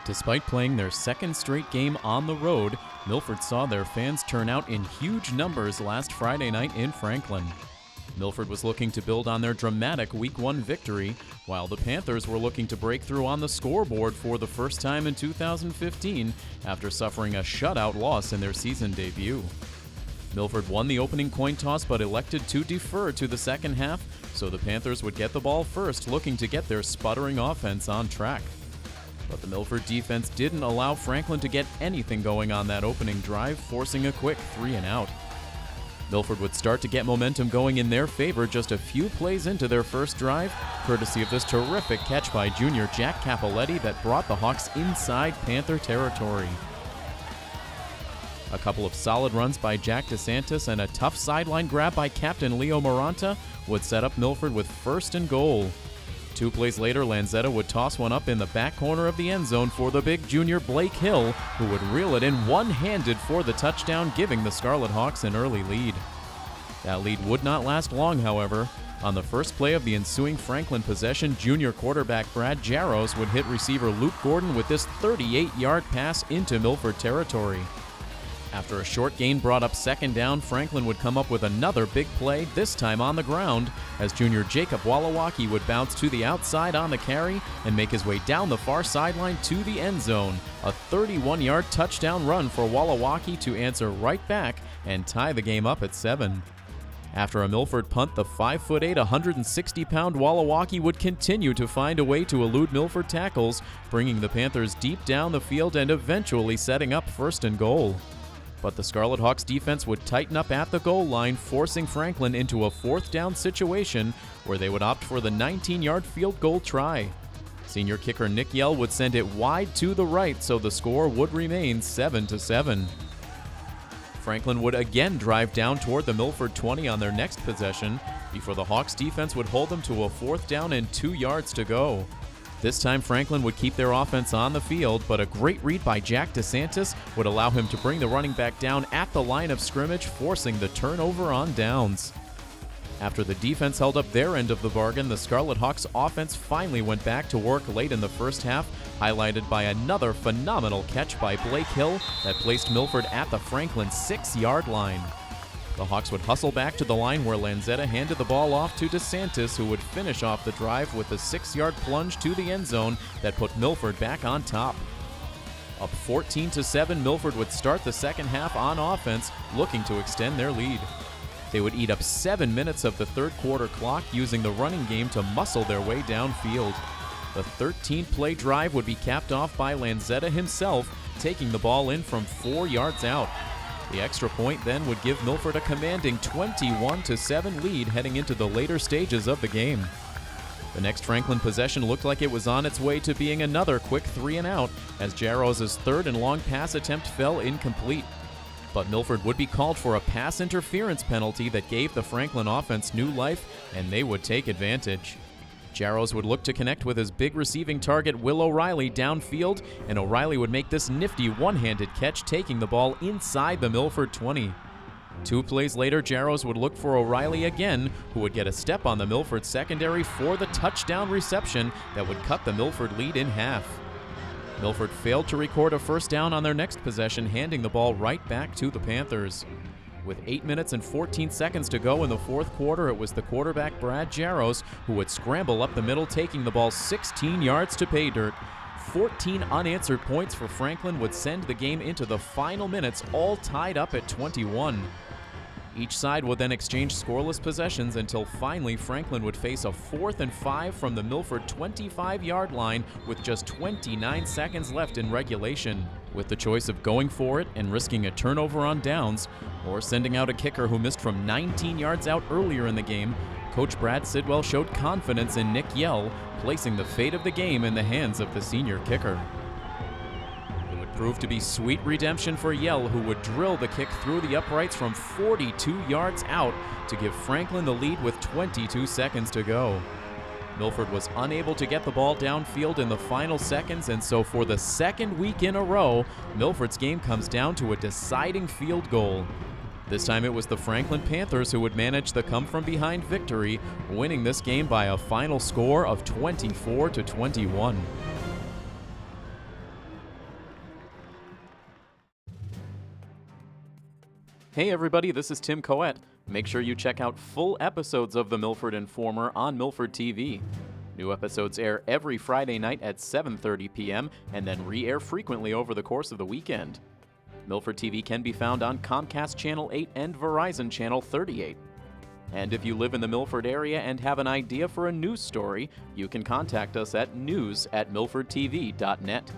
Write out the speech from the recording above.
Despite playing their second straight game on the road, Milford saw their fans turn out in huge numbers last Friday night in Franklin. Milford was looking to build on their dramatic Week 1 victory, while the Panthers were looking to break through on the scoreboard for the first time in 2015 after suffering a shutout loss in their season debut. Milford won the opening coin toss but elected to defer to the second half, so the Panthers would get the ball first, looking to get their sputtering offense on track. But the Milford defense didn't allow Franklin to get anything going on that opening drive, forcing a quick 3-and-out. Milford would start to get momentum going in their favor just a few plays into their first drive, courtesy of this terrific catch by junior Jack Capoletti that brought the Hawks inside Panther territory. A couple of solid runs by Jack DeSantis and a tough sideline grab by captain Leo Maranta would set up Milford with 1st and goal. 2 plays later, Lanzetta would toss one up in the back corner of the end zone for the big junior Blake Hill, who would reel it in one-handed for the touchdown, giving the Scarlet Hawks an early lead. That lead would not last long, however. On the first play of the ensuing Franklin possession, junior quarterback Brad Jaros would hit receiver Luke Gordon with this 38-yard pass into Milford territory. After a short gain brought up 2nd down, Franklin would come up with another big play, this time on the ground, as junior Jacob Walawaki would bounce to the outside on the carry and make his way down the far sideline to the end zone. A 31-yard touchdown run for Walawaki to answer right back and tie the game up at 7. After a Milford punt, the 5'8", 160-pound Walawaki would continue to find a way to elude Milford tackles, bringing the Panthers deep down the field and eventually setting up 1st and goal. But the Scarlet Hawks defense would tighten up at the goal line, forcing Franklin into a 4th down situation where they would opt for the 19-yard field goal try. Senior kicker Nick Yell would send it wide to the right, so the score would remain 7-7. Franklin would again drive down toward the Milford 20 on their next possession before the Hawks defense would hold them to a 4th down and 2 yards to go. This time Franklin would keep their offense on the field, but a great read by Jack DeSantis would allow him to bring the running back down at the line of scrimmage, forcing the turnover on downs. After the defense held up their end of the bargain, the Scarlet Hawks offense finally went back to work late in the first half, highlighted by another phenomenal catch by Blake Hill that placed Milford at the Franklin 6-yard line. The Hawks would hustle back to the line where Lanzetta handed the ball off to DeSantis, who would finish off the drive with a 6-yard plunge to the end zone that put Milford back on top. Up 14-7, Milford would start the second half on offense, looking to extend their lead. They would eat up 7 minutes of the third quarter clock, using the running game to muscle their way downfield. The 13-play drive would be capped off by Lanzetta himself, taking the ball in from 4 yards out. The extra point then would give Milford a commanding 21-7 lead heading into the later stages of the game. The next Franklin possession looked like it was on its way to being another quick 3-and-out, as Jaros' 3rd and long pass attempt fell incomplete. But Milford would be called for a pass interference penalty that gave the Franklin offense new life, and they would take advantage. Jaros would look to connect with his big receiving target Will O'Reilly downfield, and O'Reilly would make this nifty one-handed catch, taking the ball inside the Milford 20. 2 plays later, Jaros would look for O'Reilly again, who would get a step on the Milford secondary for the touchdown reception that would cut the Milford lead in half. Milford failed to record a 1st down on their next possession, handing the ball right back to the Panthers. With 8 minutes and 14 seconds to go in the 4th quarter, it was the quarterback Brad Jaros who would scramble up the middle, taking the ball 16 yards to pay dirt. 14 unanswered points for Franklin would send the game into the final minutes, all tied up at 21. Each side would then exchange scoreless possessions until finally Franklin would face a 4th and 5 from the Milford 25-yard line with just 29 seconds left in regulation, with the choice of going for it and risking a turnover on downs, or sending out a kicker who missed from 19 yards out earlier in the game. Coach Brad Sidwell showed confidence in Nick Yell, placing the fate of the game in the hands of the senior kicker. It would prove to be sweet redemption for Yell, who would drill the kick through the uprights from 42 yards out to give Franklin the lead with 22 seconds to go. Milford was unable to get the ball downfield in the final seconds, and so for the 2nd week in a row, Milford's game comes down to a deciding field goal. This time it was the Franklin Panthers who would manage the come-from-behind victory, winning this game by a final score of 24-21. Hey everybody, this is Tim Coet. Make sure you check out full episodes of The Milford Informer on Milford TV. New episodes air every Friday night at 7:30 p.m. and then re-air frequently over the course of the weekend. Milford TV can be found on Comcast Channel 8 and Verizon Channel 38. And if you live in the Milford area and have an idea for a news story, you can contact us at news@milfordtv.net.